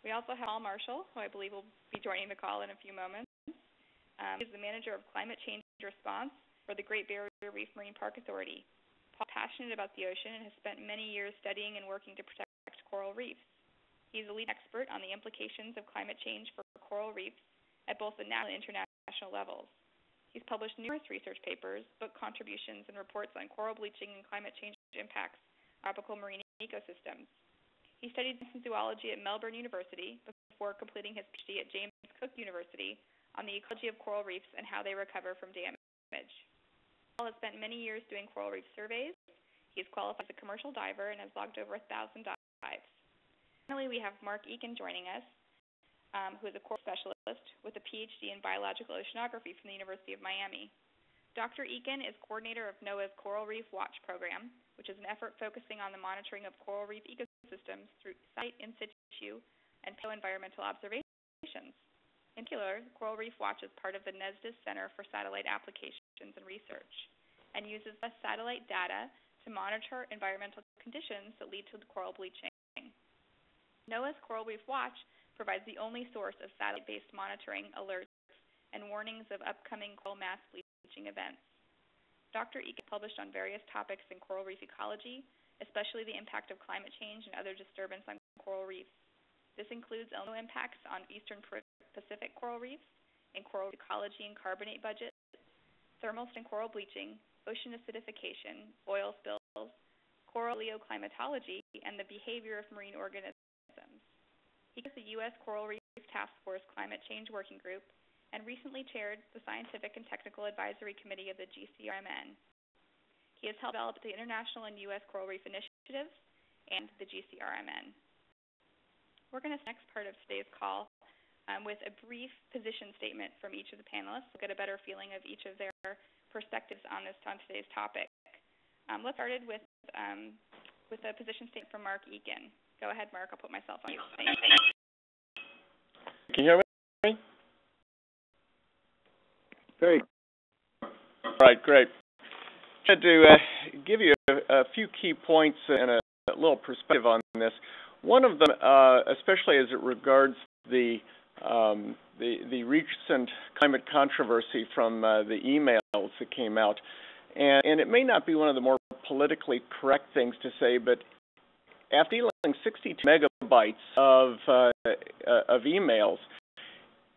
We also have Paul Marshall, who I believe will be joining the call in a few moments. He's the manager of climate change response for the Great Barrier Reef Marine Park Authority. Paul is passionate about the ocean and has spent many years studying and working to protect coral reefs. He's a lead expert on the implications of climate change for coral reefs at both the national and international levels. He's published numerous research papers, book contributions, and reports on coral bleaching and climate change impacts on tropical marine ecosystems. He studied zoology at Melbourne University before completing his PhD at James Cook University on the ecology of coral reefs and how they recover from damage. Paul has spent many years doing coral reef surveys. He is qualified as a commercial diver and has logged over 1,000 dives. Finally, we have Mark Eakin joining us, who is a coral specialist with a PhD in biological oceanography from the University of Miami. Dr. Eakin is coordinator of NOAA's Coral Reef Watch program, which is an effort focusing on the monitoring of coral reef ecosystems through site in situ and environmental observations. In particular, Coral Reef Watch is part of the NESDIS Center for Satellite Applications and Research and uses the satellite data to monitor environmental conditions that lead to coral bleaching. NOAA's Coral Reef Watch provides the only source of satellite-based monitoring, alerts, and warnings of upcoming coral mass bleaching events. Dr. Eakin published on various topics in coral reef ecology, especially the impact of climate change and other disturbance on coral reefs. This includes El Niño impacts on eastern Pacific coral reefs and coral ecology and carbonate budgets, thermal and coral bleaching, ocean acidification, oil spills, coral paleoclimatology, and the behavior of marine organisms. He is the U.S. Coral Reef Task Force Climate Change Working Group and recently chaired the Scientific and Technical Advisory Committee of the GCRMN. He has helped develop the international and U.S. coral reef initiatives and the GCRMN. We're going to next part of today's call with a brief position statement from each of the panelists to get a better feeling of each of their perspectives on today's topic. Let's start with a position statement from Mark Eakin. Go ahead, Mark. I'll put myself on mute. Can you hear me? Very. All right, great. I wanted to give you a few key points and a little perspective on this. One of them, especially as it regards the recent climate controversy from the emails that came out, and it may not be one of the more politically correct things to say, but after dealing 62 megabytes of emails,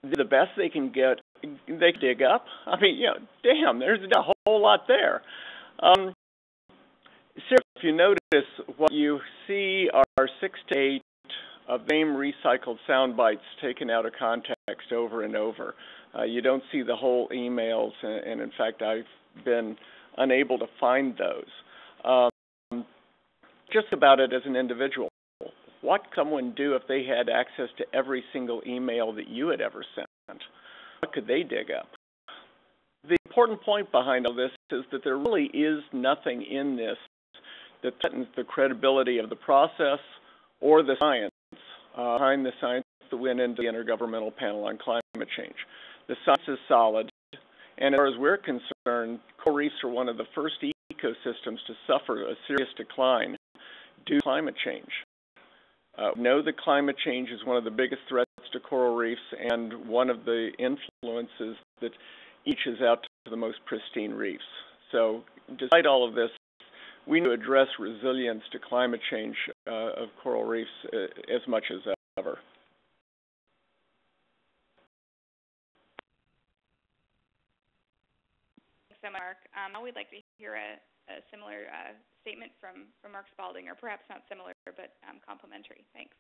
the best they can get, they dig up. I mean, damn, there's a whole lot there. So if you notice, what you see are 6 to 8 of the same recycled sound bites taken out of context over and over. You don't see the whole emails, and in fact, I've been unable to find those. Just about it as an individual. What could someone do if they had access to every single email that you had ever sent? What could they dig up? The important point behind all this is that there really is nothing in this that threatens the credibility of the process or the science behind the science that went into the Intergovernmental Panel on Climate Change. The science is solid, and as far as we're concerned, coral reefs are one of the first ecosystems to suffer a serious decline due to climate change. We know that climate change is one of the biggest threats to coral reefs and one of the influences that reaches out to the most pristine reefs. So despite all of this, we need to address resilience to climate change of coral reefs as much as ever. Thanks so much, Mark. Now we'd like to hear a similar statement from Mark Spalding, or perhaps not similar, but complementary. Thanks.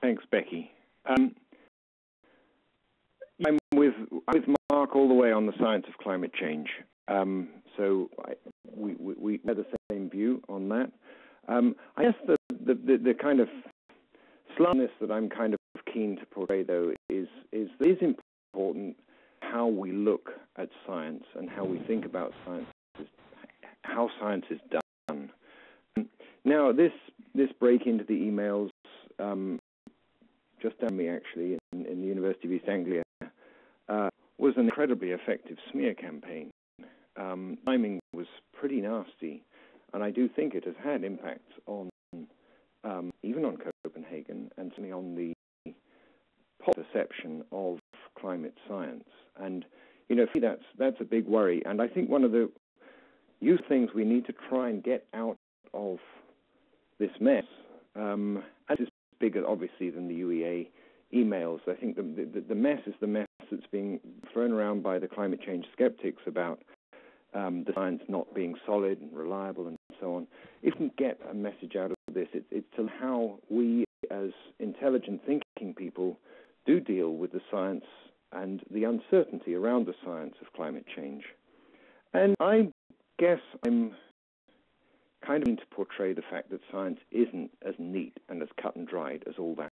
Thanks, Becky. I'm with Mark all the way on the science of climate change. So we have the same view on that. I guess the kind of slowness that I'm kind of keen to portray, though, is it is important how we look at science and how we think about science, how science is done. Now, this break into the emails, just down me actually, in the University of East Anglia, was an incredibly effective smear campaign. Timing was pretty nasty, and I do think it has had impacts on, even on certainly on the perception of climate science. And, for me, that's a big worry. And I think one of the useful things we need to try and get out of this mess, as is bigger, obviously, than the UEA emails. I think the mess is the mess that's being thrown around by the climate change skeptics about the science not being solid and reliable and so on. If we can get a message out of this, it's to how we as intelligent thinking people do deal with the science and the uncertainty around the science of climate change. And I guess I'm kind of going to portray the fact that science isn't as neat and as cut and dried as all that.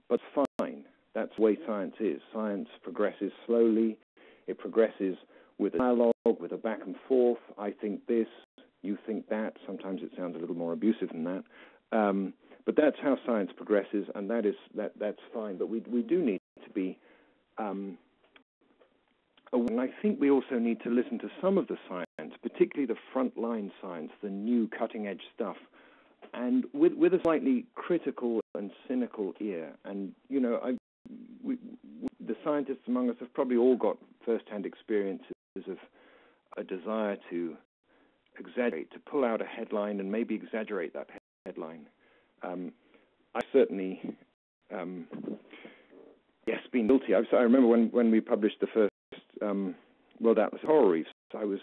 But it's fine. That's the way science is. Science progresses slowly. It progresses with a dialogue, with a back and forth. I think this, you think that. Sometimes it sounds a little more abusive than that. But that's how science progresses, and that's fine. But we do need to be aware. And I think we also need to listen to some of the science, particularly the frontline science, the new cutting-edge stuff, and with a slightly critical and cynical ear. And, the scientists among us have probably all got first-hand experiences of a desire to exaggerate, to pull out a headline and maybe exaggerate that headline. I certainly, been guilty. I remember when we published the first World Atlas of Coral Reefs, I was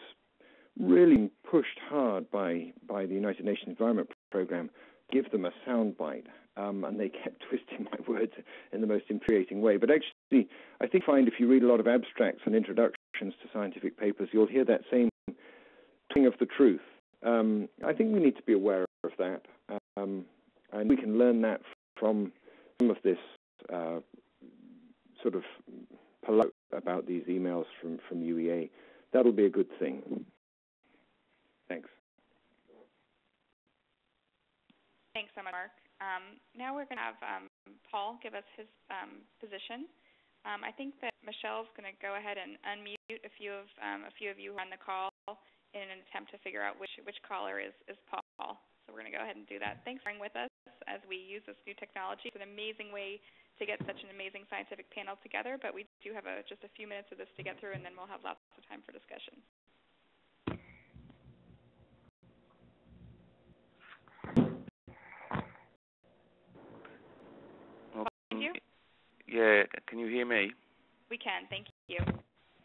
really pushed hard by the United Nations Environment Programme to give them a soundbite, and they kept twisting my words in the most infuriating way. But actually, I think if you read a lot of abstracts and introductions to scientific papers, you'll hear that same thing of the truth. I think we need to be aware of that, and we can learn that from some of this sort of polite about these emails from UEA. That'll be a good thing. Thanks. Thanks so much, Mark. Now we're going to have Paul give us his position. I think that Michelle's going to go ahead and unmute a few of you who are on the call in an attempt to figure out which caller is Paul. So we're going to go ahead and do that. Thanks for being with us as we use this new technology. It's an amazing way to get such an amazing scientific panel together, but we do have just a few minutes of this to get through, and then we'll have lots of time for discussion. Thank you. Yeah, can you hear me? We can, thank you.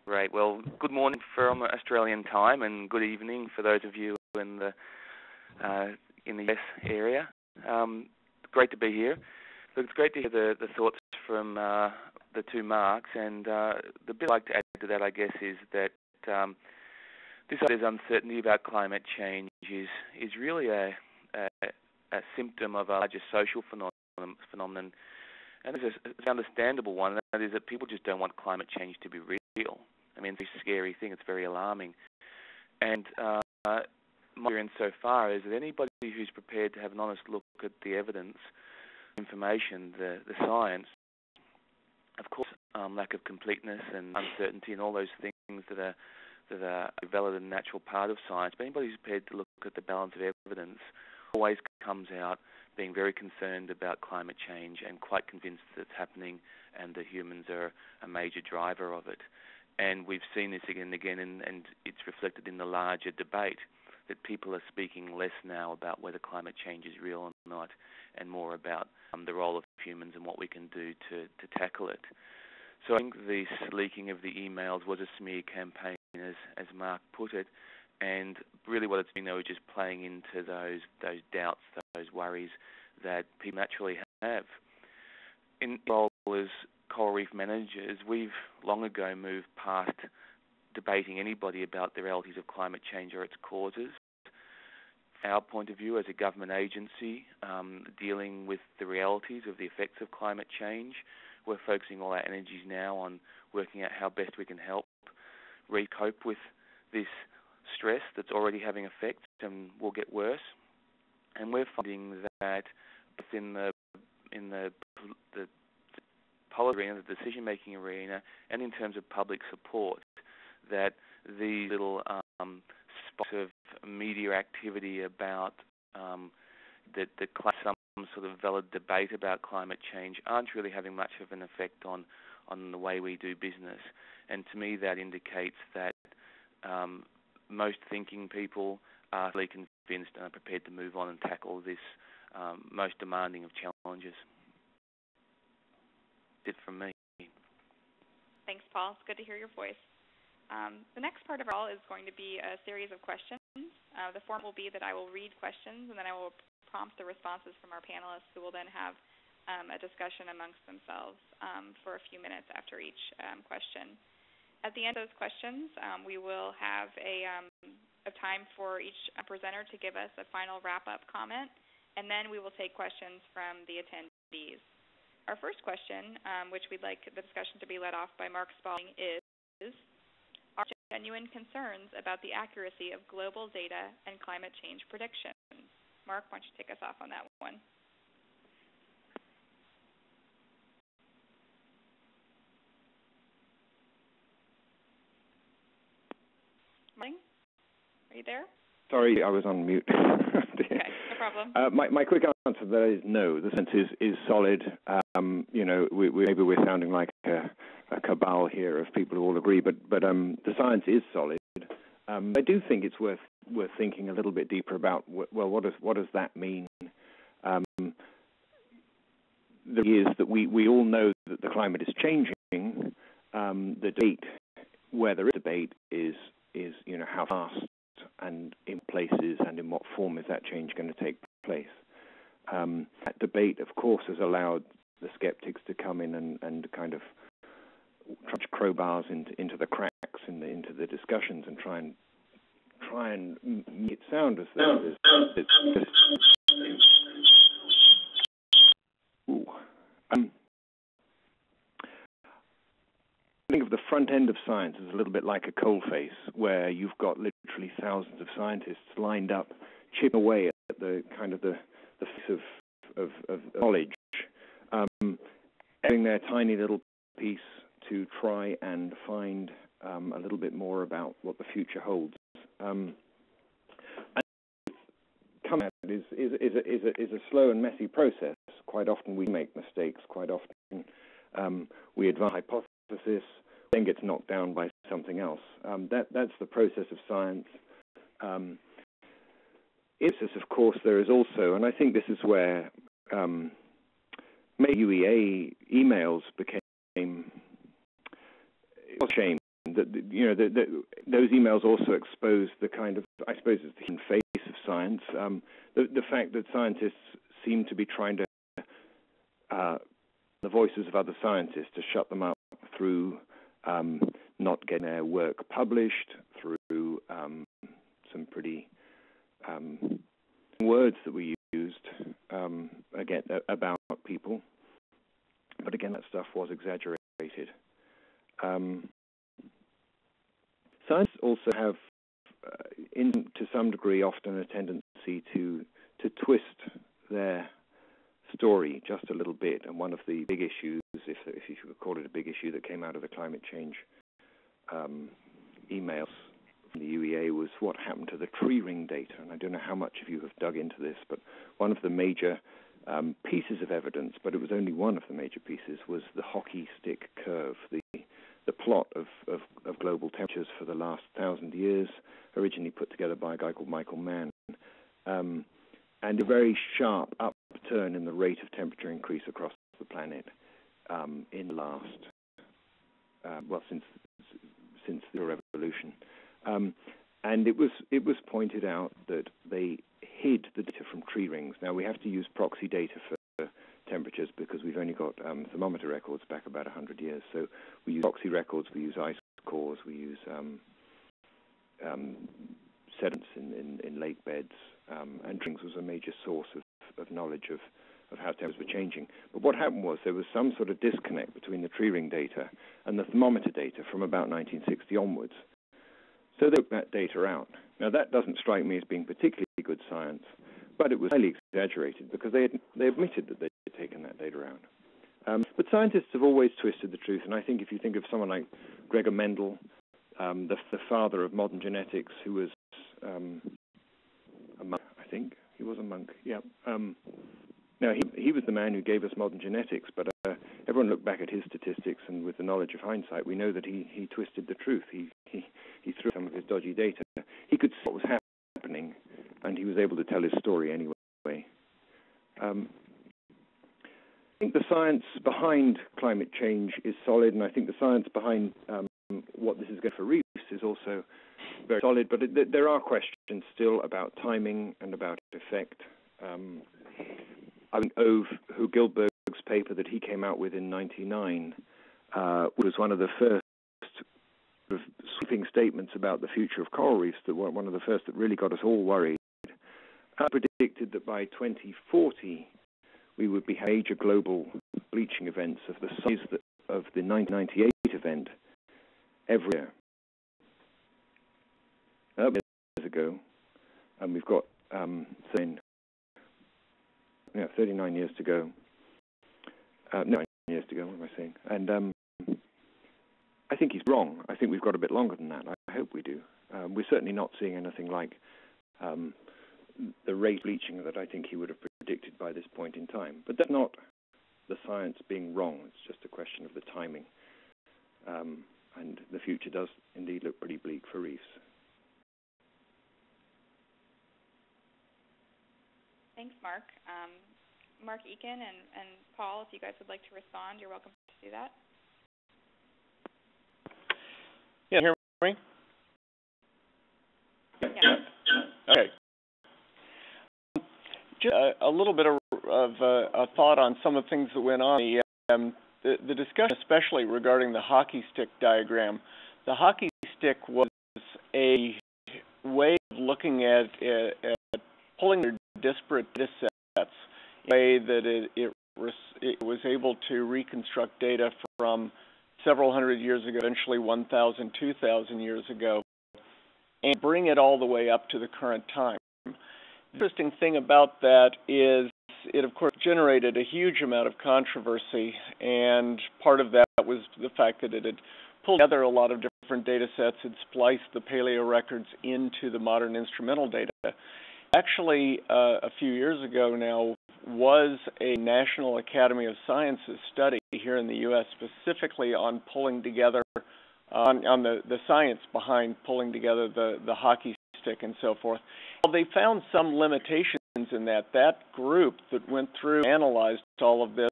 Great. Well, good morning from Australian time, and good evening for those of you in the US area. Great to be here. Look, it's great to hear the thoughts from the two Marks, and the bit I'd like to add to that, I guess, is that this uncertainty about climate change is really a symptom of a larger social phenomenon, and it's an understandable one, and that is that people just don't want climate change to be real. I mean, it's a scary thing. It's very alarming. And my view insofar is that anybody who's prepared to have an honest look at the evidence, information, the science, of course, lack of completeness and uncertainty and all those things that are a valid and natural part of science, but anybody who's prepared to look at the balance of evidence always comes out being very concerned about climate change and quite convinced that it's happening and that humans are a major driver of it. And we've seen this again and again, and it's reflected in the larger debate that people are speaking less now about whether climate change is real or not, and more about the role of humans and what we can do to tackle it. So I think this leaking of the emails was a smear campaign, as Mark put it, and really what it's doing though is just playing into those doubts, those worries that people naturally have. In our role as coral reef managers, we've long ago moved past debating anybody about the realities of climate change or its causes. From our point of view as a government agency dealing with the realities of the effects of climate change, we're focusing all our energies now on working out how best we can help cope with this stress that's already having effects and will get worse. And we're finding that in the policy arena, the decision-making arena, and in terms of public support, that the little spots of media activity about the sort of valid debate about climate change aren't really having much of an effect on the way we do business. And to me, that indicates that most thinking people are fully convinced and are prepared to move on and tackle this most demanding of challenges. That's it from me. Thanks, Paul. It's good to hear your voice. The next part of our call is going to be a series of questions. The form will be that I will read questions, and then I will prompt the responses from our panelists, who will then have a discussion amongst themselves for a few minutes after each question. At the end of those questions, we will have a time for each presenter to give us a final wrap-up comment, and then we will take questions from the attendees. Our first question, which we'd like the discussion to be led off by Mark Spalding, is: are there genuine concerns about the accuracy of global data and climate change predictions? Mark, why don't you take us off on that one? Morning. Are you there? Sorry, I was on mute. Okay, no problem. My quick answer to that is no. The science is solid. Maybe we're sounding like a cabal here of people who all agree, but the science is solid. I do think it's worth thinking a little bit deeper about, well, what does that mean? The is that we all know that the climate is changing. The debate, where there is debate, is how fast and in places and in what form is that change going to take place. That debate, of course, has allowed the skeptics to come in and kind of trudge crowbars into the cracks into the discussions and try and make it sound as though think of the front end of science as a little bit like a coalface, where you've got literally thousands of scientists lined up, chipping away at the kind of the face of knowledge, doing their tiny little piece to try and find a little bit more about what the future holds. And coming at it is a slow and messy process. Quite often we make mistakes. Quite often we advance a hypothesis, then gets knocked down by something else. That's the process of science. Of course, there is also, and I think this is where maybe UEA emails became a shame. That those emails also expose the kind of, I suppose, it's the hidden face of science. The fact that scientists seem to be trying to the voices of other scientists to shut them up through not getting their work published, through some pretty words that we used again about people. But again, that stuff was exaggerated. Science also have, to some degree, often a tendency to twist their story just a little bit. And one of the big issues, if you could call it a big issue, that came out of the climate change emails from the UEA was what happened to the tree ring data. And I don't know how much of you have dug into this, but one of the major pieces of evidence, but it was only one of the major pieces, was the hockey stick curve, the plot of global temperatures for the last 1,000 years, originally put together by a guy called Michael Mann, and a very sharp upturn in the rate of temperature increase across the planet in the last, since the revolution. And it was pointed out that they hid the data from tree rings. Now, we have to use proxy data for temperatures because we've only got thermometer records back about 100 years. So we use proxy records, we use ice cores, we use sediments in lake beds, and rings was a major source of knowledge of how temperatures were changing. But what happened was there was some sort of disconnect between the tree ring data and the thermometer data from about 1960 onwards. So they took that data out. Now, that doesn't strike me as being particularly good science, but it was highly exaggerated because they admitted that they had taken that data out. But scientists have always twisted the truth, and I think if you think of someone like Gregor Mendel, the father of modern genetics, who was a monk, I think. He was a monk, yeah. No, Now, he was the man who gave us modern genetics, but everyone looked back at his statistics, and with the knowledge of hindsight, we know that he twisted the truth. He threw some of his dodgy data. He could see what was happening, and he was able to tell his story anyway. I think the science behind climate change is solid, and I think the science behind what this is going for Reefs is also very solid, but there are questions still about timing and about effect. I think Hugo Gilberg's paper that he came out with in 1999 was one of the first sort of sweeping statements about the future of coral reefs, that were one of the first that really got us all worried. I predicted that by 2040 we would be major global bleaching events of the size of the 1998 event every year. Years ago, and we've got 39 years to go. 9 years to go, what am I saying? And I think he's wrong. I think we've got a bit longer than that. I hope we do. We're certainly not seeing anything like the rate of bleaching that I think he would have predicted by this point in time. But that's not the science being wrong. It's just a question of the timing. And the future does indeed look pretty bleak for reefs. Thanks, Mark. Mark, Eakin, and Paul, if you guys would like to respond, you're welcome to do that. Yeah, hear me? Yeah. Okay. Just a little bit of a thought on some of the things that went on. The discussion, especially regarding the hockey stick diagram. The hockey stick was a way of looking at pulling their disparate data sets in a way that it was able to reconstruct data from several hundred years ago, eventually 1,000, 2,000 years ago, and bring it all the way up to the current time. The interesting thing about that is it, of course, generated a huge amount of controversy, and part of that was the fact that it had pulled together a lot of different data sets and spliced the paleo records into the modern instrumental data. Actually, a few years ago now, was a National Academy of Sciences study here in the U.S. specifically on pulling together, on the science behind pulling together the hockey stick and so forth. Well, they found some limitations in that. That group that went through and analyzed all of this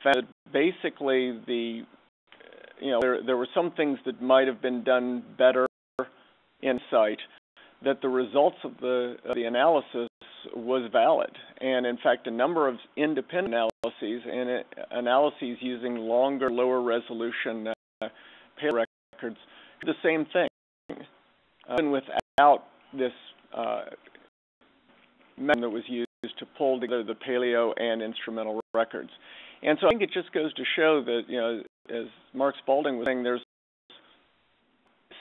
found that basically there were some things that might have been done better in sight, that the results of the analysis was valid. And in fact, a number of independent analyses and analyses using longer, lower resolution paleo records did the same thing. Even without this method that was used to pull together the paleo and instrumental records. And so I think it just goes to show that, as Mark Spalding was saying,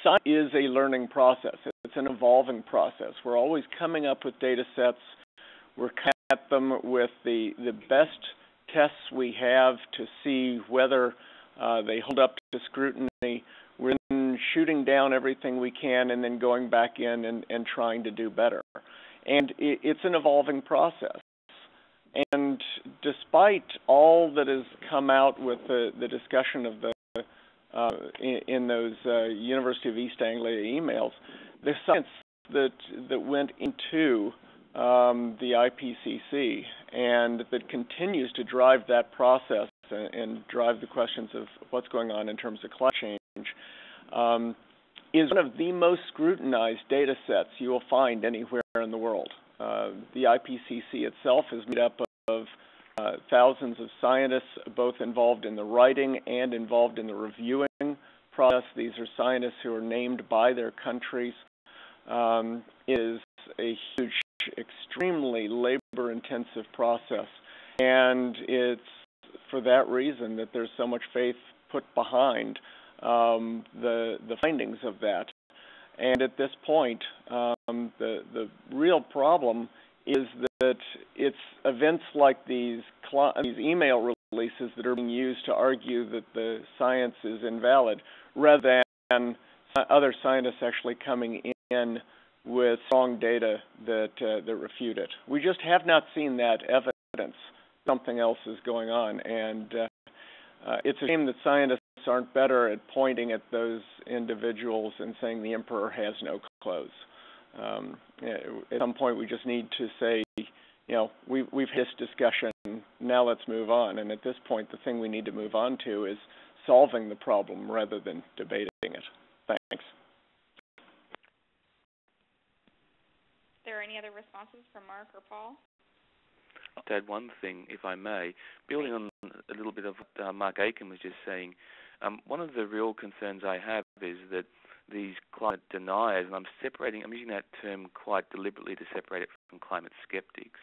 science is a learning process. It's an evolving process. We're always coming up with data sets. We're coming at them with the best tests we have to see whether they hold up to scrutiny. We're then shooting down everything we can and then going back in and trying to do better. And it's an evolving process. And despite all that has come out with the discussion of in those University of East Anglia emails, the science that went into the IPCC and that continues to drive that process and drive the questions of what's going on in terms of climate change is one of the most scrutinized data sets you will find anywhere in the world. The IPCC itself is made up of thousands of scientists, both involved in the writing and involved in the reviewing process. These are scientists who are named by their countries. It is a huge, extremely labor-intensive process, and it's for that reason that there's so much faith put behind the findings of that. And at this point, the real problem is that it's events like these email releases that are being used to argue that the science is invalid, rather than other scientists actually coming in with strong data that refute it. We just have not seen that evidence something else is going on. And it's a shame that scientists aren't better at pointing at those individuals and saying the emperor has no clothes. At some point, we just need to say, we've had this discussion, now let's move on. And at this point, the thing we need to move on to is solving the problem rather than debating it. Thanks. Are there any other responses from Mark or Paul? I'll add one thing, if I may. Building on a little bit of what Mark Eakin was just saying, one of the real concerns I have is that these climate deniers, and I'm using that term quite deliberately to separate it from climate skeptics.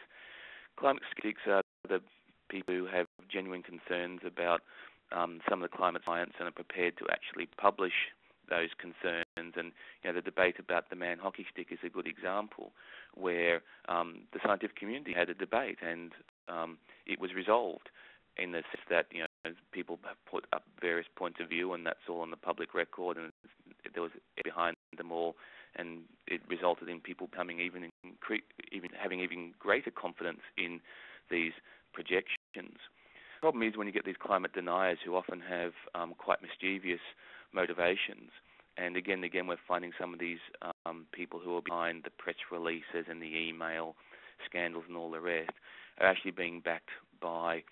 Climate skeptics are the people who have genuine concerns about some of the climate science and are prepared to actually publish those concerns. And the debate about the man hockey stick is a good example, where the scientific community had a debate and it was resolved in the sense that people have put up various points of view, and that's all on the public record, and there was behind them all, and it resulted in people coming even having even greater confidence in these projections. The problem is when you get these climate deniers who often have quite mischievous motivations, and again we're finding some of these people who are behind the press releases and the email scandals and all the rest are actually being backed by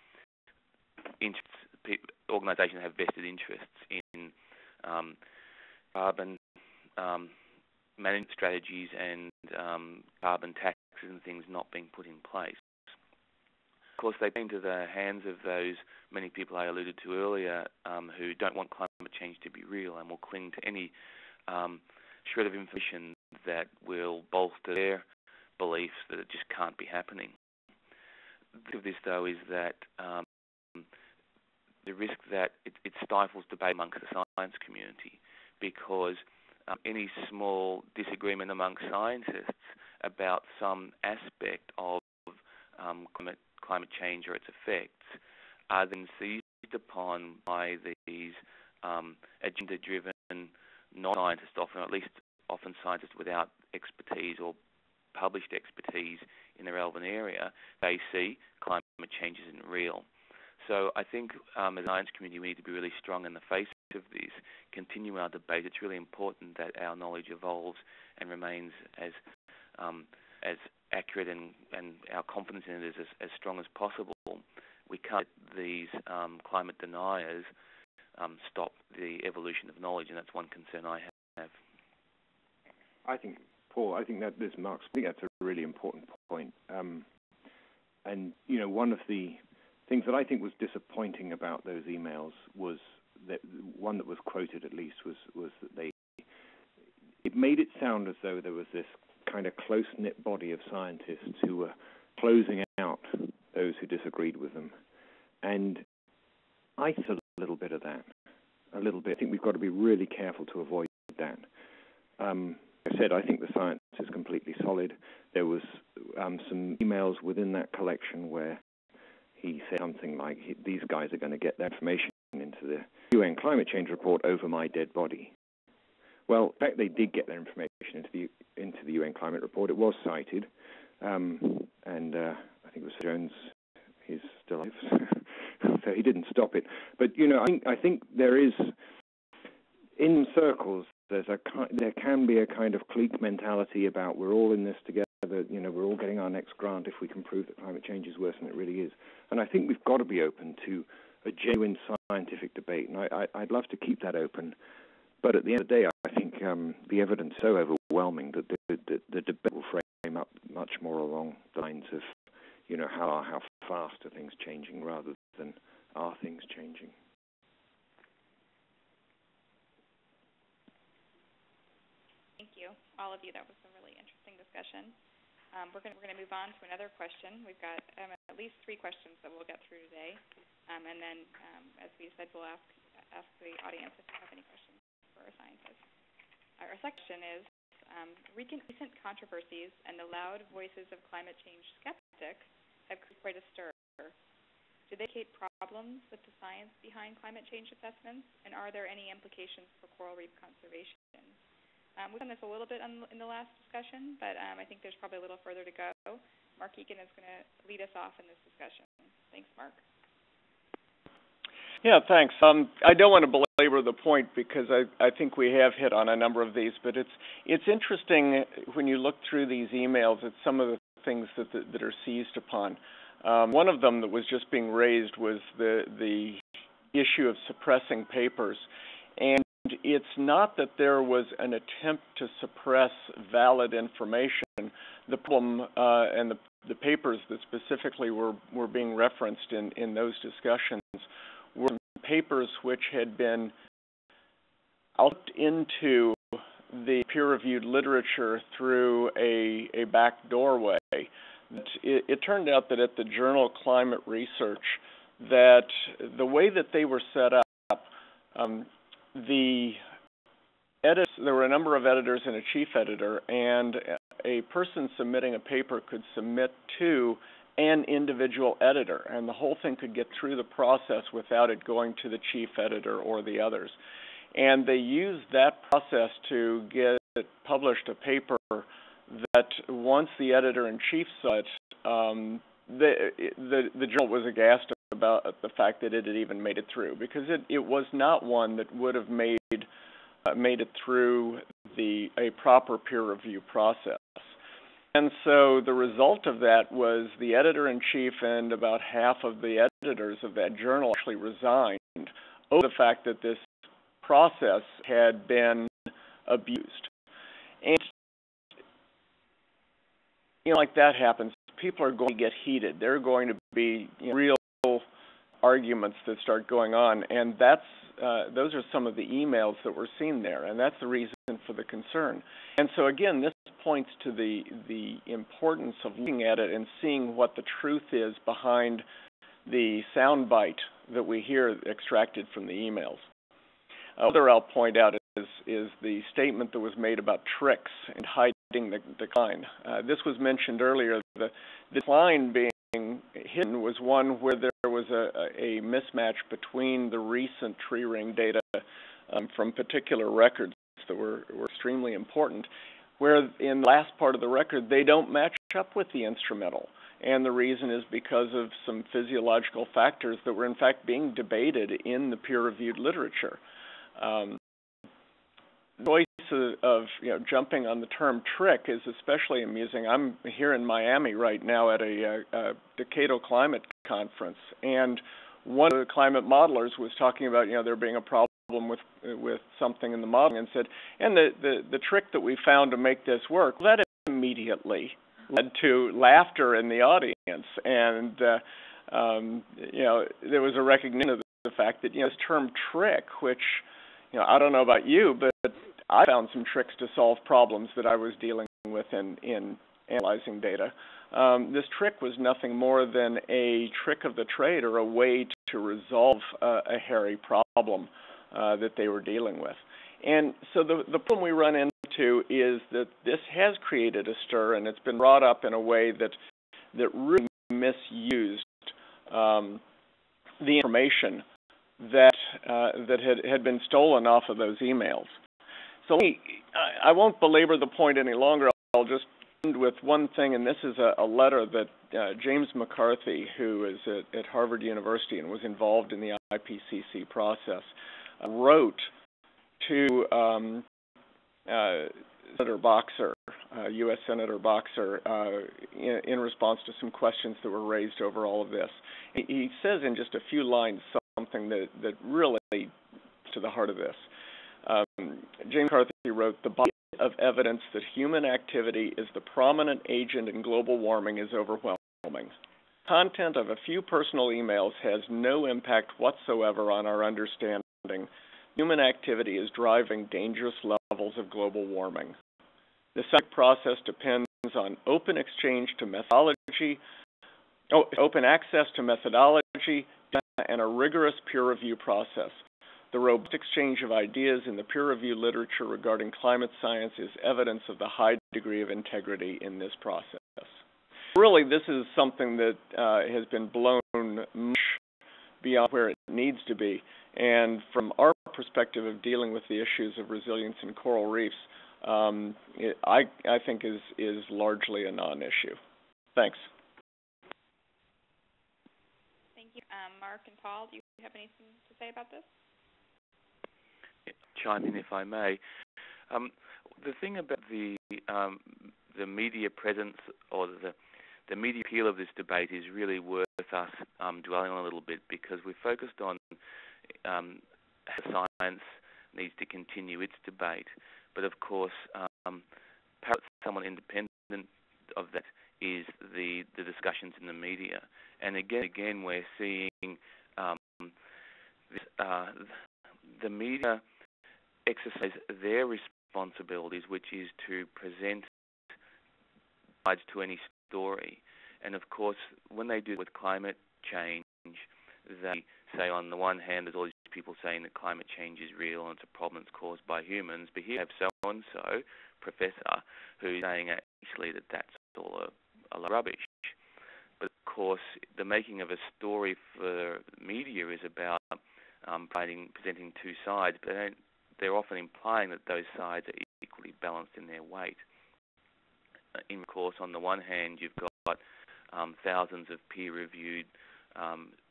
organisations that have vested interests in carbon management strategies and carbon taxes and things not being put in place. Of course, they came into the hands of those many people I alluded to earlier who don't want climate change to be real and will cling to any shred of information that will bolster their beliefs that it just can't be happening. The risk of this, though, is that the risk that it stifles debate amongst the science community, because any small disagreement amongst scientists about some aspect of climate change or its effects are then seized upon by these agenda-driven non-scientists, often scientists without expertise or published expertise in the relevant area. They see climate change isn't real. So I think as a science community we need to be really strong in the face of this, continue our debate. It's really important that our knowledge evolves and remains as accurate and our confidence in it is as strong as possible. We can't let these climate deniers stop the evolution of knowledge, and that's one concern I have. I think, Paul, that this marks, I think that's a really important point. And, one of the things that I think was disappointing about those emails was that one that was quoted at least was that it made it sound as though there was this kind of close-knit body of scientists who were closing out those who disagreed with them. And I saw a little bit of that, a little bit. I think we've got to be really careful to avoid that. I said I think the science is completely solid. There was some emails within that collection where he said something like, these guys are going to get their information into the UN climate change report over my dead body. Well, in fact, they did get their information into the UN climate report. It was cited, and I think it was Jones. He's still alive, so he didn't stop it. But I think there is, in circles, there can be a kind of clique mentality about we're all in this together. We're all getting our next grant if we can prove that climate change is worse than it really is. And I think we've got to be open to a genuine scientific debate, and I'd love to keep that open. But at the end of the day, I think the evidence is so overwhelming that the debate will frame up much more along the lines of, how fast are things changing rather than are things changing. Thank you, all of you. That was a really interesting discussion. We're going to move on to another question. We've got at least 3 questions that we'll get through today, and then, as we said, we'll ask the audience if they have any questions for our scientists. Our section is recent controversies and the loud voices of climate change skeptics have created quite a stir. Do they indicate problems with the science behind climate change assessments, and are there any implications for coral reef conservation? We've done this a little bit in the last discussion, but I think there's probably a little further to go. Mark Eakin is going to lead us off in this discussion. Thanks, Mark. Yeah, thanks. I don't want to belabor the point because I think we have hit on a number of these, but it's interesting when you look through these emails at some of the things that are seized upon. One of them that was just being raised was the issue of suppressing papers, and it's not that there was an attempt to suppress valid information. The problem and the papers that specifically were being referenced in those discussions were papers which had been out into the peer-reviewed literature through a back doorway. It turned out that at the journal Climate Research, that the way that they were set up, there were a number of editors and a chief editor, and a person submitting a paper could submit to an individual editor, and the whole thing could get through the process without it going to the chief editor or the others. And they used that process to get published a paper that once the editor-in-chief saw it, the journal was aghast about the fact that it had even made it through, because it was not one that would have made it through a proper peer review process. And so the result of that was the editor-in-chief and about half of the editors of that journal actually resigned over the fact that this process had been abused. And, like that happens, people are going to get heated. There are going to be real arguments that start going on, and those are some of the emails that were seen there, and that's the reason for the concern. And so again, this points to the importance of looking at it and seeing what the truth is behind the soundbite that we hear extracted from the emails. Other I'll point out is the statement that was made about tricks and hiding the decline. This was mentioned earlier. The decline being hidden was one where there was a mismatch between the recent tree ring data from particular records that were extremely important, where in the last part of the record they don't match up with the instrumental. And the reason is because of some physiological factors that were in fact being debated in the peer-reviewed literature. The choice of jumping on the term trick is especially amusing. I'm here in Miami right now at a Decadal Climate Conference, and one of the climate modelers was talking about there being a problem with something in the modeling, and said, and the trick that we found to make this work, that immediately led to laughter in the audience, and there was a recognition of the fact that this term trick, which I don't know about you, but I found some tricks to solve problems that I was dealing with in analyzing data. This trick was nothing more than a trick of the trade, or a way to resolve a hairy problem that they were dealing with. And so the problem we run into is that this has created a stir, and it's been brought up in a way that really misused the information that had been stolen off of those emails. So I won't belabor the point any longer. I'll just end with one thing, and this is a letter that James McCarthy, who is at Harvard University and was involved in the IPCC process, wrote to Senator Boxer, U.S. Senator Boxer, in response to some questions that were raised over all of this. He says in just a few lines something that really to the heart of this. James McCarthy wrote, "The body of evidence that human activity is the prominent agent in global warming is overwhelming. Content of a few personal emails has no impact whatsoever on our understanding. Human activity is driving dangerous levels of global warming. The scientific process depends on open access to methodology, and a rigorous peer review process. The robust exchange of ideas in the peer review literature regarding climate science is evidence of the high degree of integrity in this process." Really, this is something that has been blown much beyond where it needs to be. And from our perspective of dealing with the issues of resilience in coral reefs, I think is largely a non-issue. Thanks. Thank you. Mark and Paul, do you have anything to say about this? Chime in if I may. The thing about the media presence or the media appeal of this debate is really worth us dwelling on a little bit, because we're focused on how science needs to continue its debate. But of course, perhaps someone independent of that is the discussions in the media. And again, we're seeing the media exercise their responsibilities, which is to present sides to any story. And of course, when they do with climate change, they say on the one hand, there's all these people saying that climate change is real and it's a problem that's caused by humans, but here you have so-and-so professor who's saying actually that that's all a lot of rubbish. But of course, the making of a story for media is about presenting two sides, but they're often implying that those sides are equally balanced in their weight. Of course, on the one hand, you've got thousands of peer-reviewed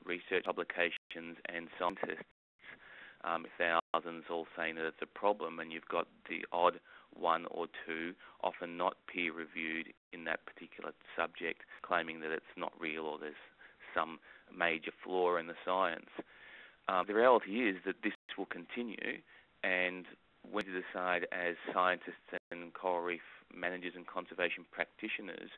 research publications and scientists, thousands all saying that it's a problem, and you've got the odd one or two, often not peer-reviewed in that particular subject, claiming that it's not real or there's some major flaw in the science. The reality is that this will continue, and we decide as scientists and coral reef managers and conservation practitioners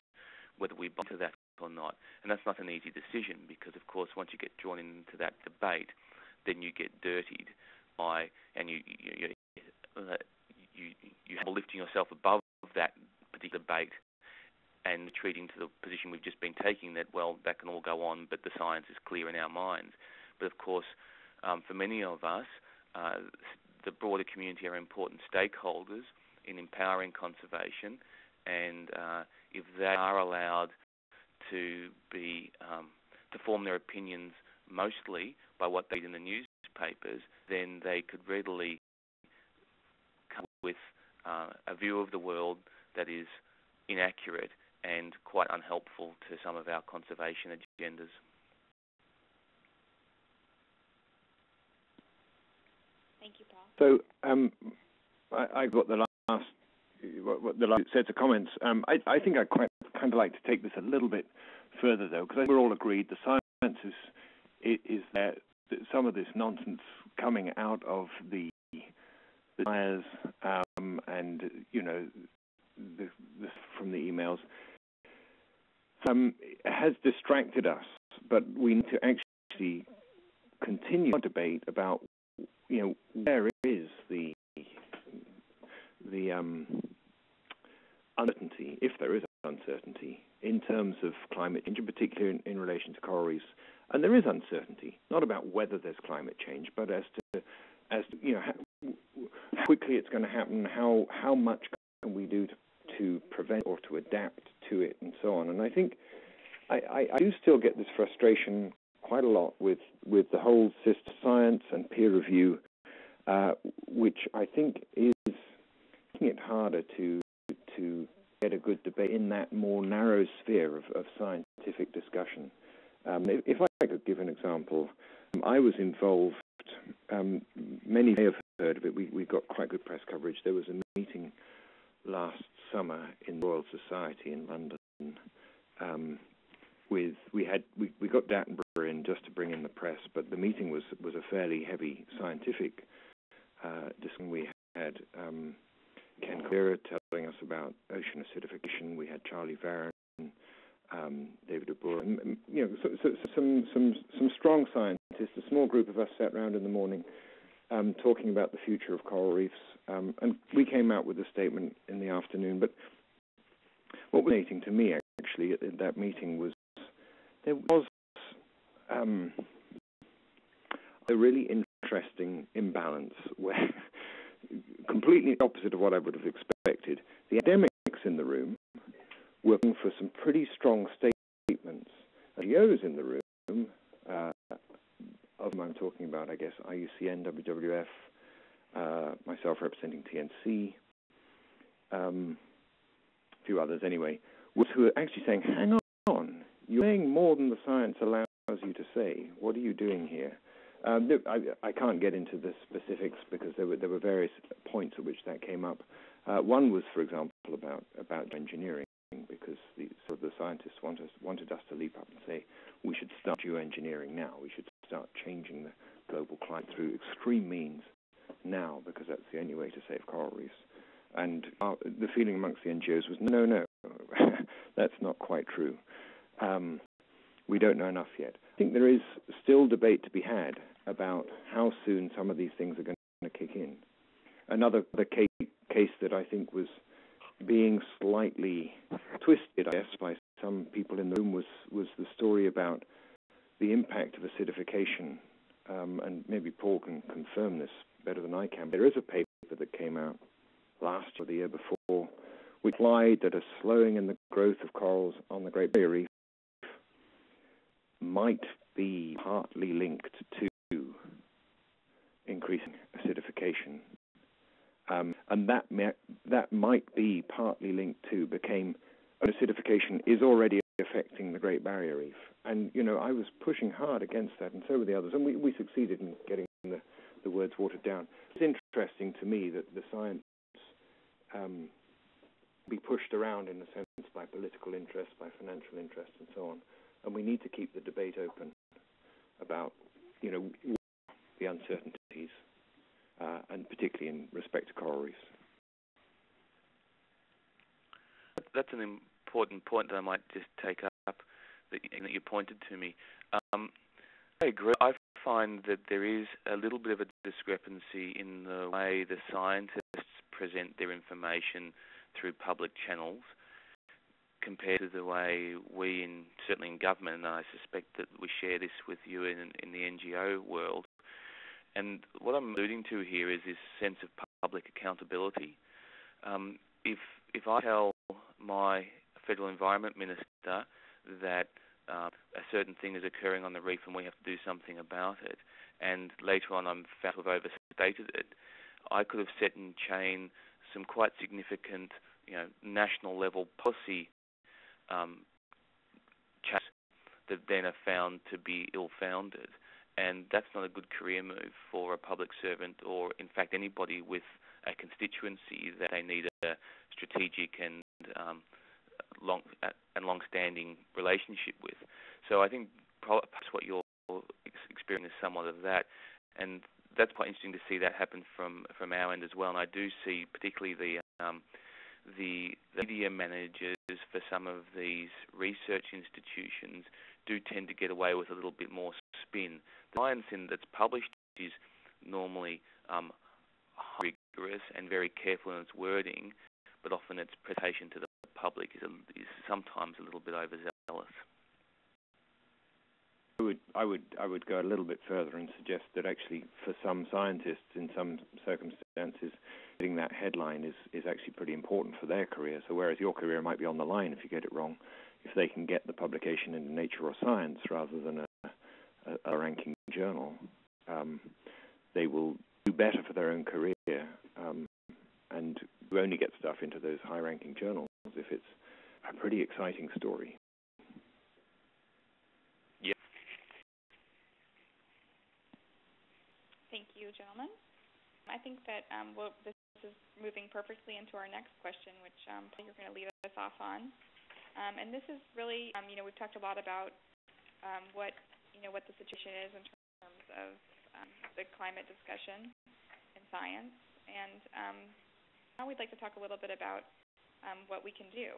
whether we buy into that or not. And that's not an easy decision, because of course once you get drawn into that debate, then you get dirtied by, and you're lifting yourself above that particular debate and retreating to the position we've just been taking, that, well, that can all go on, but the science is clear in our minds. But of course, for many of us, the broader community are important stakeholders in empowering conservation, and if they are allowed to be to form their opinions mostly by what they read in the newspapers, then they could readily come with a view of the world that is inaccurate and quite unhelpful to some of our conservation agendas. Thank you, Paul. So I got the last sets of comments. I think I'd quite kind of like to take this a little bit further, though, because we're all agreed the science is that some of this nonsense coming out of the fires and from the emails has distracted us, but we need to actually continue our debate about where is the uncertainty, if there is uncertainty, in terms of climate change, in particular in relation to coral reefs. And there is uncertainty, not about whether there's climate change, but as to how quickly it's going to happen, how much can we do to prevent or to adapt to it, and so on. And I think I do still get this frustration quite a lot with the whole sister science and peer review, which I think is making it harder to get a good debate in that more narrow sphere of scientific discussion. If I could give an example, I was involved, many may have heard of it, we got quite good press coverage. There was a meeting last summer in the Royal Society in London. We got Attenborough in just to bring in the press, but the meeting was a fairly heavy scientific discussion. We had Ken Clearer telling us about ocean acidification. We had Charlie Varon, David Abur, and some strong scientists. A small group of us sat around in the morning talking about the future of coral reefs, and we came out with a statement in the afternoon. But what was fascinating to me actually at that meeting was there was a really interesting imbalance where, completely opposite of what I would have expected, the academics in the room were looking for some pretty strong statements. NGOs in the room, of whom I'm talking about, I guess, IUCN, WWF, myself representing TNC, a few others anyway, who were actually saying, hang on, you're saying more than the science allows allows you to say, what are you doing here? No, I can't get into the specifics because there were various points at which that came up. One was, for example, about engineering, because the scientists wanted us to leap up and say we should start geoengineering now. We should start changing the global climate through extreme means now, because that's the only way to save coral reefs. And the feeling amongst the NGOs was, no, that's not quite true. We don't know enough yet. I think there is still debate to be had about how soon some of these things are going to kick in. Another case that I think was being slightly twisted, I guess, by some people in the room was the story about the impact of acidification. And maybe Paul can confirm this better than I can. There is a paper that came out last year or the year before which implied that a slowing in the growth of corals on the Great Barrier Reef might be partly linked to increasing acidification. And that might be partly linked to acidification is already affecting the Great Barrier Reef. And, I was pushing hard against that, and so were the others, and we succeeded in getting the words watered down. It's interesting to me that the science be pushed around, in a sense, by political interest, by financial interest, and so on. And we need to keep the debate open about, the uncertainties, and particularly in respect to coral reefs. That's an important point that I might just take up that you pointed to me. I agree. I find that there is a little bit of a discrepancy in the way the scientists present their information through public channels compared to the way we, certainly in government, and I suspect that we share this with you in the NGO world. And what I'm alluding to here is this sense of public accountability. If I tell my federal environment minister that a certain thing is occurring on the reef and we have to do something about it, and later on I'm found to have overstated it, I could have set in chain some quite significant, national level policy chats that then are found to be ill-founded. And that's not a good career move for a public servant, or in fact anybody with a constituency that they need a strategic and long-standing relationship with. So I think perhaps what you're experiencing is somewhat of that, and that's quite interesting to see that happen from our end as well. And I do see particularly the media managers for some of these research institutions do tend to get away with a little bit more spin. The science that's published is normally rigorous and very careful in its wording, but often its presentation to the public is sometimes a little bit overzealous. I would go a little bit further and suggest that actually for some scientists in some circumstances, getting that headline is actually pretty important for their career. So whereas your career might be on the line if you get it wrong, if they can get the publication in Nature or Science rather than a ranking journal, they will do better for their own career, and you only get stuff into those high-ranking journals if it's a pretty exciting story. Thank you, gentlemen. I think that this is moving perfectly into our next question, which you're going to lead us off on. And this is really, we've talked a lot about what the situation is in terms of the climate discussion in science. And now we'd like to talk a little bit about what we can do.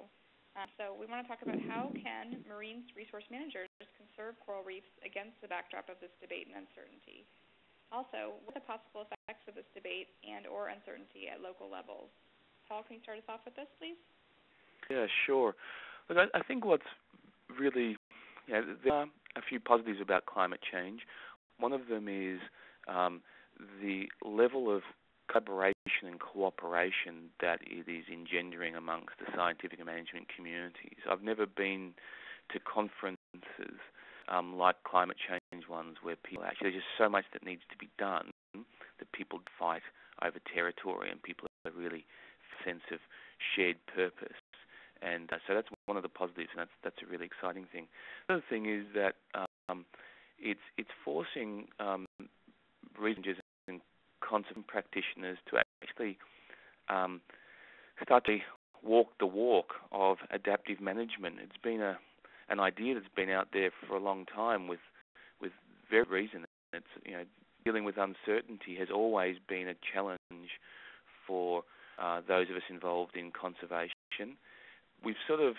So we want to talk about how can marine resource managers conserve coral reefs against the backdrop of this debate and uncertainty. Also, what are the possible effects of this debate and or uncertainty at local levels? Paul, can you start us off with this, please? Yeah, sure. Look, I think what's really, there are a few positives about climate change. One of them is the level of collaboration and cooperation that it is engendering amongst the scientific and management communities. I've never been to conferences like climate change ones where people actually, there's just so much that needs to be done that people fight over territory and people have a really sense of shared purpose. And so that's one of the positives, and that's a really exciting thing. The other thing is that it's forcing researchers and conservation practitioners to actually start to walk the walk of adaptive management. It's been an idea that's been out there for a long time with very reason. It's dealing with uncertainty has always been a challenge for those of us involved in conservation. We've sort of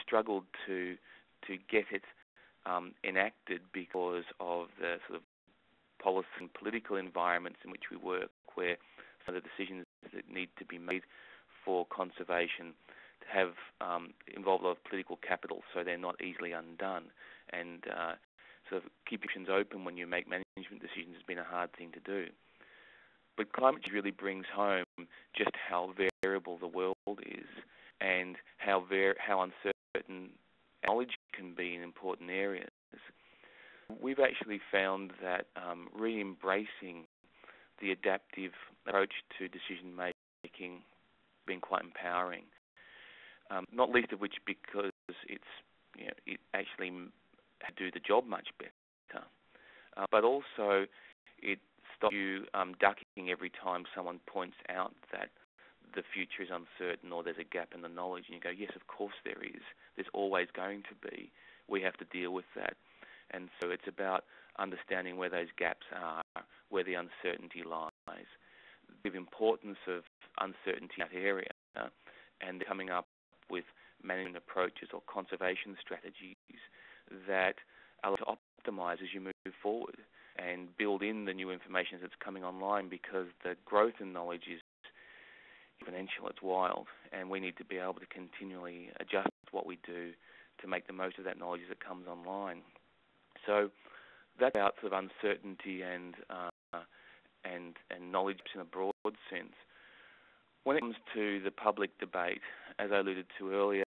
struggled to get it enacted because of the sort of policy and political environments in which we work, where some of the decisions that need to be made for conservation have involved a lot of political capital, so they're not easily undone. And sort of keeping options open when you make management decisions has been a hard thing to do. But climate change really brings home just how variable the world is and how uncertain knowledge can be in important areas. We've actually found that re-embracing the adaptive approach to decision making has been quite empowering. Not least of which because it actually do the job much better, but also it stops you ducking every time someone points out that the future is uncertain or there's a gap in the knowledge, and you go, yes, of course there is. There's always going to be. We have to deal with that. And so it's about understanding where those gaps are, where the uncertainty lies, the importance of uncertainty in that area, and coming up with management approaches or conservation strategies that allow you to optimize as you move forward and build in the new information that's coming online, because the growth in knowledge is exponential. It's wild, and we need to be able to continually adjust what we do to make the most of that knowledge as it comes online. So that's about sort of uncertainty and knowledge in a broad sense. When it comes to the public debate, as I alluded to earlier,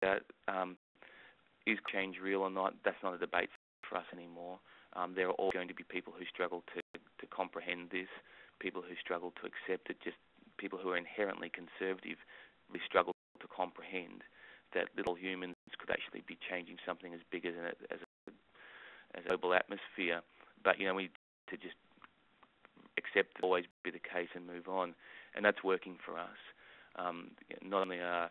is change real or not? That's not a debate for us anymore. There are always going to be people who struggle to comprehend this, people who struggle to accept it, just people who are inherently conservative really struggle to comprehend that little humans could actually be changing something as big as a global atmosphere. But, we need to just accept it will always be the case and move on. And that's working for us. Not only are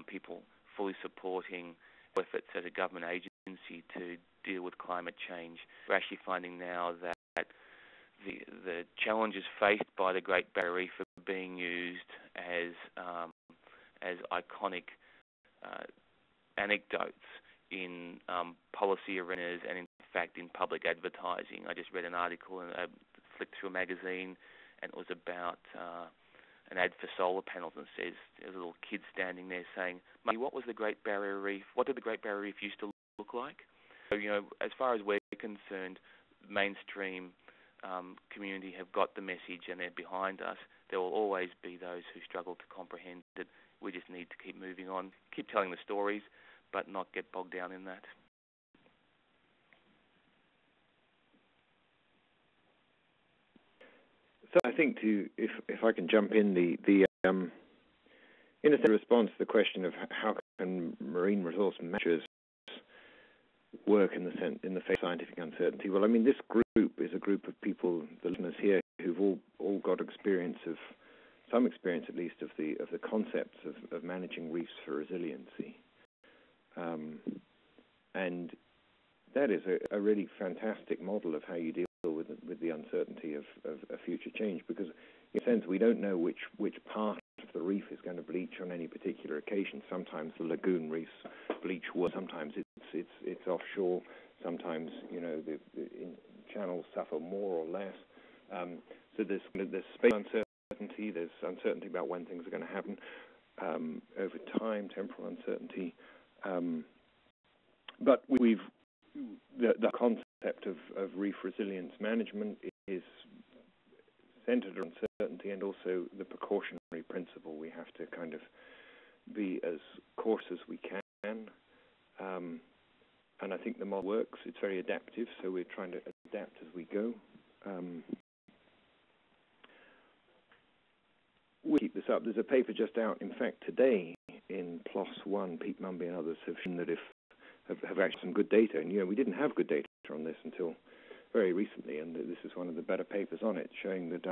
people fully supporting efforts as a government agency to deal with climate change, we're actually finding now that the challenges faced by the Great Barrier Reef are being used as iconic anecdotes in policy arenas and in fact in public advertising. I just read an article and flicked through a magazine, and it was about an ad for solar panels, and it says there's a little kid standing there saying, "Mummy, what was the Great Barrier Reef? What did the Great Barrier Reef used to look like?" So, as far as we're concerned, mainstream community have got the message and they're behind us. There will always be those who struggle to comprehend it. We just need to keep moving on, keep telling the stories, but not get bogged down in that. So I think if I can jump in, in a response to the question of how can marine resource managers work in the face of scientific uncertainty. Well, I mean, this group is a group of people, the listeners here, who've all got some experience at least of the concepts of managing reefs for resiliency, and that is a really fantastic model of how you deal with the uncertainty of future change, because in a sense we don't know which part of the reef is going to bleach on any particular occasion. Sometimes the lagoon reefs bleach worse, sometimes it's offshore, sometimes the channels suffer more or less. So there's space uncertainty, there's uncertainty about when things are going to happen over time, temporal uncertainty. But the concept of reef resilience management is centered on uncertainty, and also the precautionary principle. We have to kind of be as cautious as we can. And I think the model works. It's very adaptive, so we're trying to adapt as we go. We keep this up. There's a paper just out, in fact, today in PLOS One. Pete Mumby and others have shown that have actually some good data. And we didn't have good data on this until very recently, and this is one of the better papers on it, showing that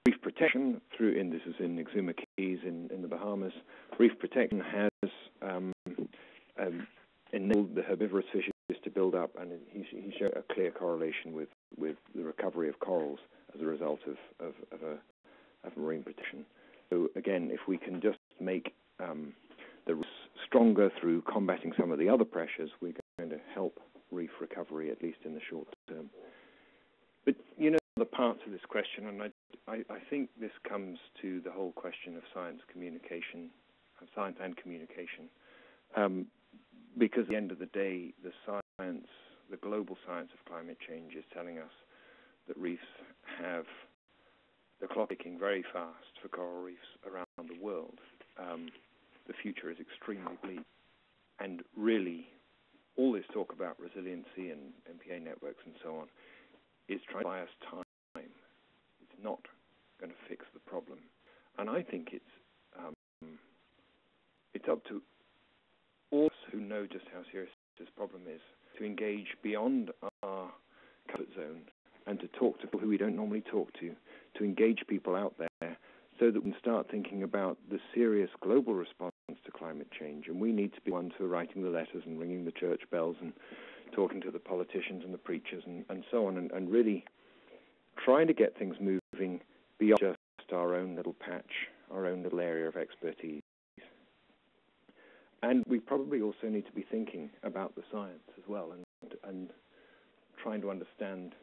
reef protection this is in Exuma Keys in the Bahamas, reef protection has enabled the herbivorous fishes to build up, and he showed a clear correlation with the recovery of corals as a result of marine protection. So again, if we can just make the reefs stronger through combating some of the other pressures, we're going to help reef recovery, at least in the short term. But the parts of this question, and I think this comes to the whole question of science and communication, because at the end of the day, the global science of climate change is telling us that reefs have the clock ticking very fast for coral reefs around the world. The future is extremely bleak, and really, all this talk about resiliency and MPA networks and so on is trying to buy us time. It's not going to fix the problem, and I think it's up to all of us who know just how serious this problem is to engage beyond our comfort zone and to talk to people who we don't normally talk to engage people out there so that we can start thinking about the serious global response to climate change. And we need to be the ones who are writing the letters and ringing the church bells and talking to the politicians and the preachers and so on, and really trying to get things moving beyond just our own little patch, our own little area of expertise. And we probably also need to be thinking about the science as well, and trying to understand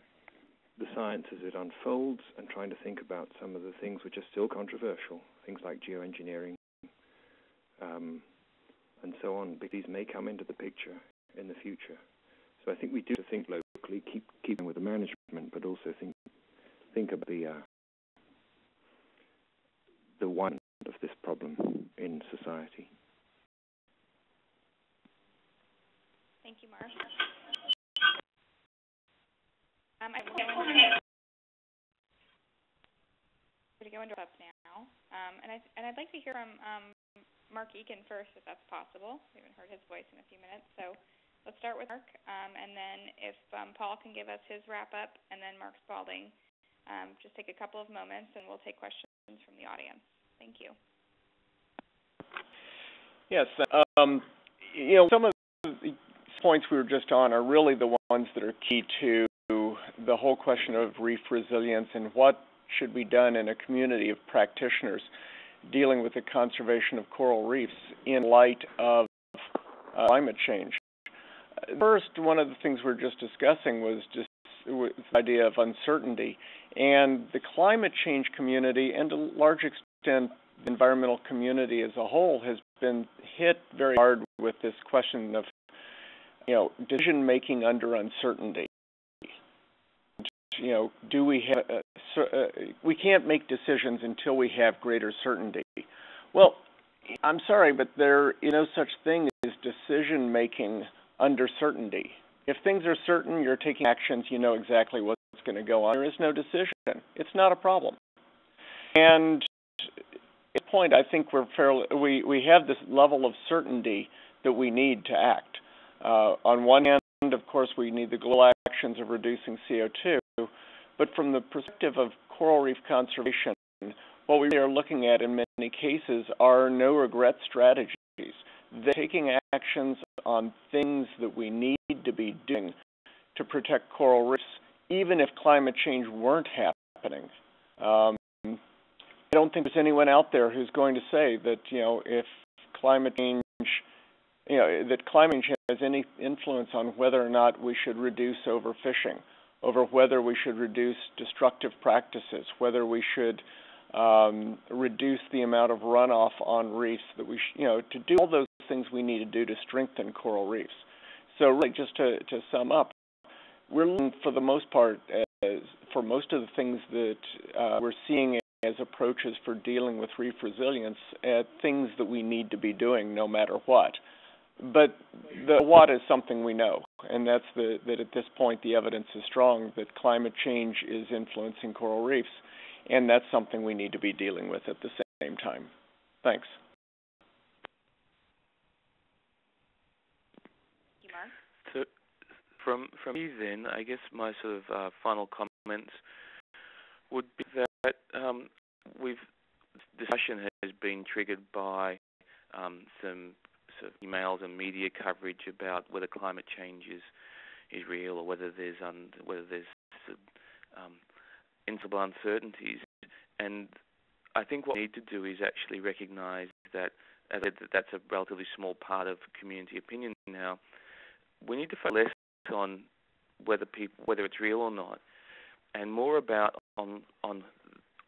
the science as it unfolds, and trying to think about some of the things which are still controversial, things like geoengineering, and so on, because these may come into the picture in the future. So I think we do have to think locally, keeping with the management, but also think about the one of this problem in society. Thank you, Mark. I'm going to go into up now, and I'd like to hear from Mark Eakin first, if that's possible. We haven't heard his voice in a few minutes, so let's start with Mark, and then if Paul can give us his wrap-up, and then Mark Spalding, just take a couple of moments, and we'll take questions from the audience. Thank you. Yes, some of the points we were just on are really the ones that are key to the whole question of reef resilience and what should be done in a community of practitioners dealing with the conservation of coral reefs in light of climate change. First, one of the things we were just discussing was the idea of uncertainty, and the climate change community, and to a large extent the environmental community as a whole, has been hit very hard with this question of decision making under uncertainty. Do we have we can't make decisions until we have greater certainty. Well, I'm sorry, but there is no such thing as decision making under certainty. If things are certain, you're taking actions, you know exactly what's going to go on. There is no decision. It's not a problem. And at this point, I think we have this level of certainty that we need to act. On one hand, of course, we need the global actions of reducing CO2, but from the perspective of coral reef conservation, what we are looking at in many cases are no-regret strategies. They're taking actions on things that we need to be doing to protect coral reefs, even if climate change weren't happening. I don't think there's anyone out there who's going to say that, if climate change, that climate change has any influence on whether or not we should reduce overfishing, over whether we should reduce destructive practices, whether we should reduce the amount of runoff on reefs, that we to do all those things we need to do to strengthen coral reefs. So really, just to sum up, we're looking for the most part, for most of the things that we're seeing as approaches for dealing with reef resilience, at things that we need to be doing no matter what. But the what is something we know, and that's that at this point the evidence is strong that climate change is influencing coral reefs, and that's something we need to be dealing with at the same time. Thanks. Thank you, Mark. From me then, I guess my sort of final comments would be that discussion has been triggered by some sort of emails and media coverage about whether climate change is real or whether there's insuperable uncertainties. And I think what we need to do is actually recognise that, as I said, that's a relatively small part of community opinion now. We need to focus less on whether it's real or not, and more about on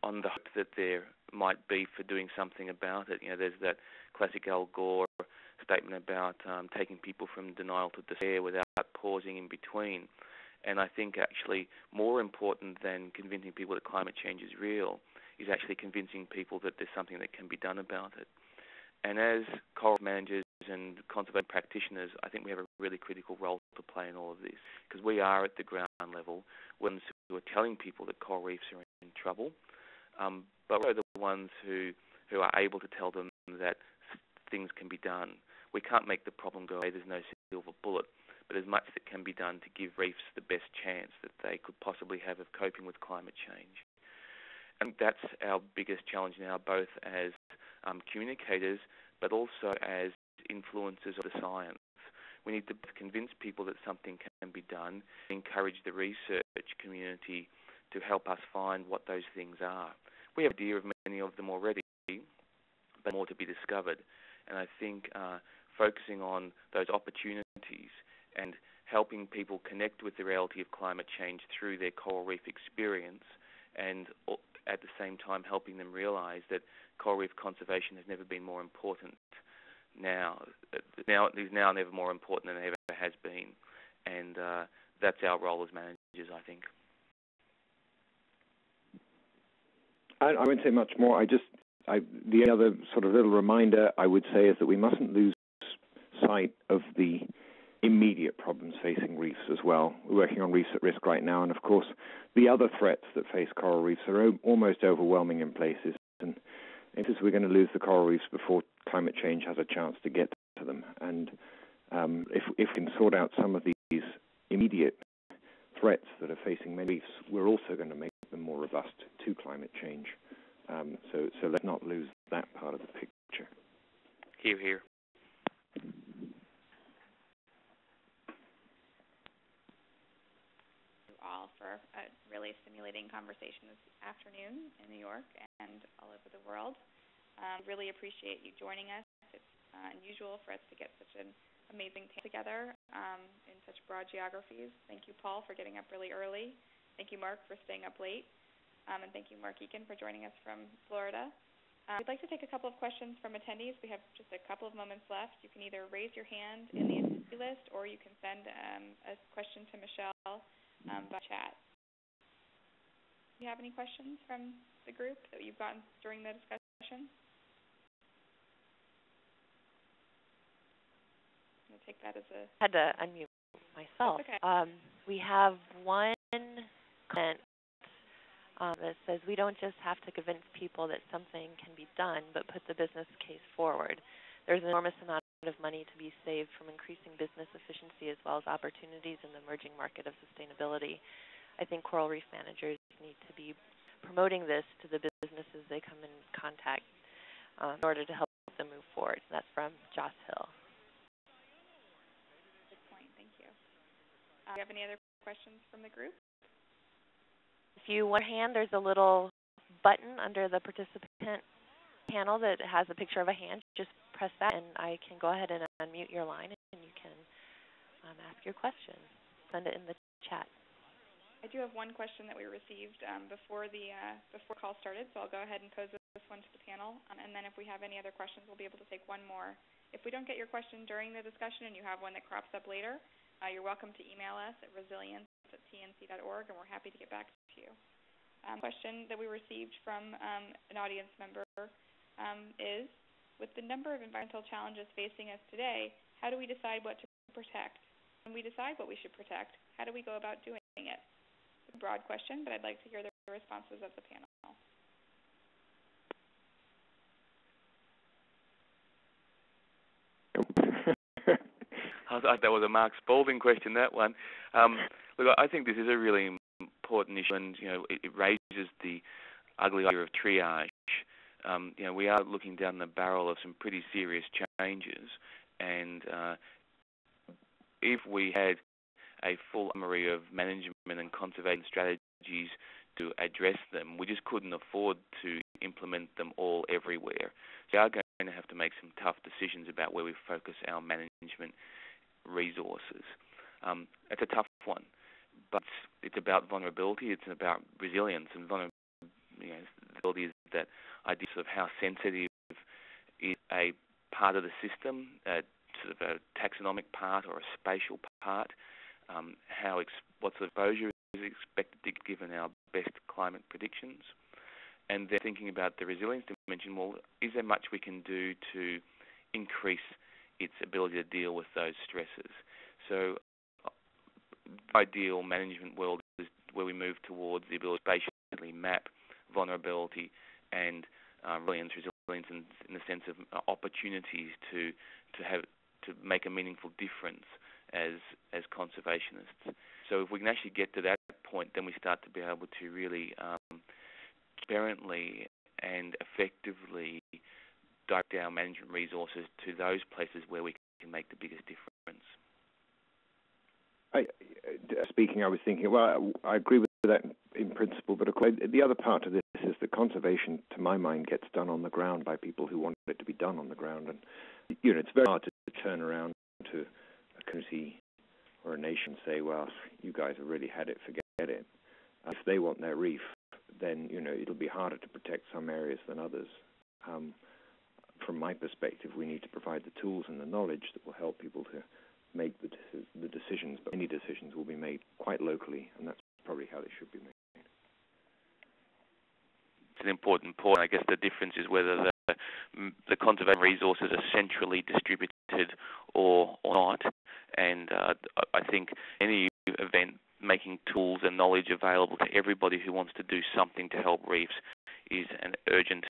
the hope that there might be for doing something about it. You know, there's that classic Al Gore statement about taking people from denial to despair without pausing in between. And I think actually more important than convincing people that climate change is real is actually convincing people that there's something that can be done about it. And as coral managers and conservation practitioners, I think we have a really critical role to play in all of this, because we are at the ground level ones who are telling people that coral reefs are in trouble, but we're the ones who are able to tell them that things can be done. We can't make the problem go away, there's no silver bullet, but there's much that can be done to give reefs the best chance that they could possibly have of coping with climate change. And that's our biggest challenge now, both as communicators, but also as influencers of the science. We need to convince people that something can be done, encourage the research community to help us find what those things are. We have an idea of many of them already, but more to be discovered. And I think focusing on those opportunities and helping people connect with the reality of climate change through their coral reef experience, and at the same time helping them realise that coral reef conservation has never been more important it is now never more important than it ever has been. And that's our role as managers, I think. I won't say much more. The other sort of little reminder I would say is that we mustn't lose sight of the immediate problems facing reefs as well. We're working on reefs at risk right now, and of course the other threats that face coral reefs are almost overwhelming in places, and we're going to lose the coral reefs before climate change has a chance to get to them. And if we can sort out some of these immediate threats that are facing many reefs, we're also going to make them more robust to climate change. So let's not lose that part of the picture. Hear, hear. All for a really stimulating conversation this afternoon in New York and all over the world. Really appreciate you joining us. It's unusual for us to get such an amazing team together in such broad geographies. Thank you, Paul, for getting up really early. Thank you, Mark, for staying up late. And thank you, Mark Eakin, for joining us from Florida. We'd like to take a couple of questions from attendees. We have just a couple of moments left. You can either raise your hand in the attendee list, or you can send a question to Michelle by chat. Do you have any questions from the group that you've gotten during the discussion? I'm going to take that as a... I had to unmute myself. Okay. We have one comment that says, we don't just have to convince people that something can be done, but put the business case forward. There's an enormous amount of money to be saved from increasing business efficiency as well as opportunities in the emerging market of sustainability. I think coral reef managers need to be promoting this to the businesses they come in contact in order to help them move forward. And that's from Joss Hill. Good point. Thank you. Do you have any other questions from the group? If you want a hand, there's a little button under the participant panel that has a picture of a hand. Just press that, and I can go ahead and unmute your line, and you can ask your question. Send it in the chat. I do have one question that we received before call started, so I'll go ahead and pose this one to the panel, and then if we have any other questions, we'll be able to take one more. If we don't get your question during the discussion and you have one that crops up later, you're welcome to email us at resilience@tnc.org, and we're happy to get back to you. Question that we received from an audience member is, with the number of environmental challenges facing us today, how do we decide what to protect? When we decide what we should protect, how do we go about doing it? It's a broad question, but I'd like to hear the responses of the panel. I thought that was a Mark Spalding question, that one. Look, I think this is a really important issue, and it raises the ugly idea of triage. We are looking down the barrel of some pretty serious changes, and if we had a full summary of management and conservation strategies to address them, we just couldn't afford to implement them all everywhere. So we are going to have to make some tough decisions about where we focus our management resources. It's a tough one, but it's about vulnerability, it's about resilience, and vulnerability is that idea of how sensitive is a part of the system, sort of a taxonomic part or a spatial part, what sort of exposure is expected to given our best climate predictions, and then thinking about the resilience dimension. Well, is there much we can do to increase its ability to deal with those stresses? So the ideal management world is where we move towards the ability to spatially map vulnerability and resilience in the sense of opportunities to make a meaningful difference as conservationists. So if we can actually get to that point, then we start to be able to really transparently and effectively direct our management resources to those places where we can make the biggest difference. I was thinking, well, I agree with that in principle, but of course, the other part of this is that conservation, to my mind, gets done on the ground by people who want it to be done on the ground. And, it's very hard to turn around to a community or a nation and say, well, you guys have really had it, forget it. If they want their reef, then, it'll be harder to protect some areas than others. From my perspective, we need to provide the tools and the knowledge that will help people to make the decisions, but many decisions will be made quite locally, and that's probably how they should be made. It's an important point. I guess the difference is whether the conservation resources are centrally distributed or not, and I think any event making tools and knowledge available to everybody who wants to do something to help reefs is an urgent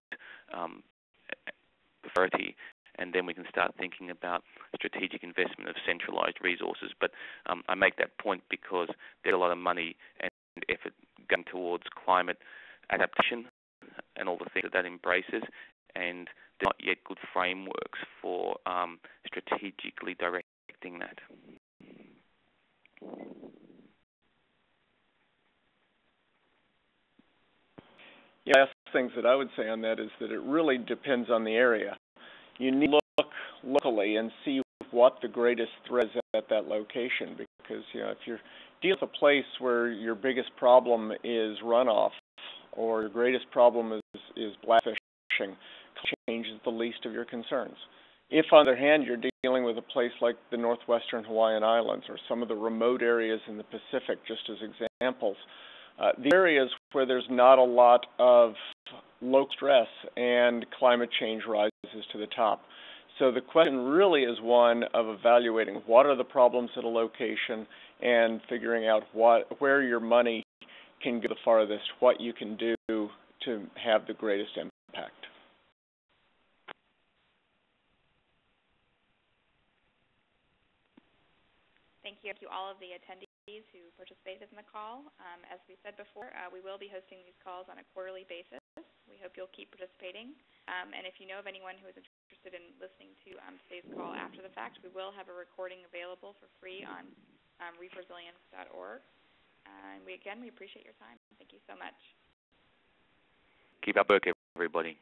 priority, and then we can start thinking about strategic investment of centralized resources. But I make that point because there's a lot of money and effort going towards climate adaptation and all the things that embraces, and there's not yet good frameworks for strategically directing that. Yeah, last things that I would say on that is that it really depends on the area. You need to look locally and see what the greatest threat is at that location, because if you're dealing with a place where your biggest problem is runoff or your greatest problem is black fishing, change is the least of your concerns. If, on the other hand, you're dealing with a place like the northwestern Hawaiian Islands or some of the remote areas in the Pacific, just as examples, the areas where there's not a lot of low stress and climate change rises to the top. So the question really is one of evaluating what are the problems at a location and figuring out where your money can go the farthest, what you can do to have the greatest impact. Thank you to all of the attendees who participated in the call. As we said before, we will be hosting these calls on a quarterly basis. We hope you'll keep participating. And if you know of anyone who is interested in listening to today's call after the fact, we will have a recording available for free on reefresilience.org. And we appreciate your time. Thank you so much. Keep up work, everybody.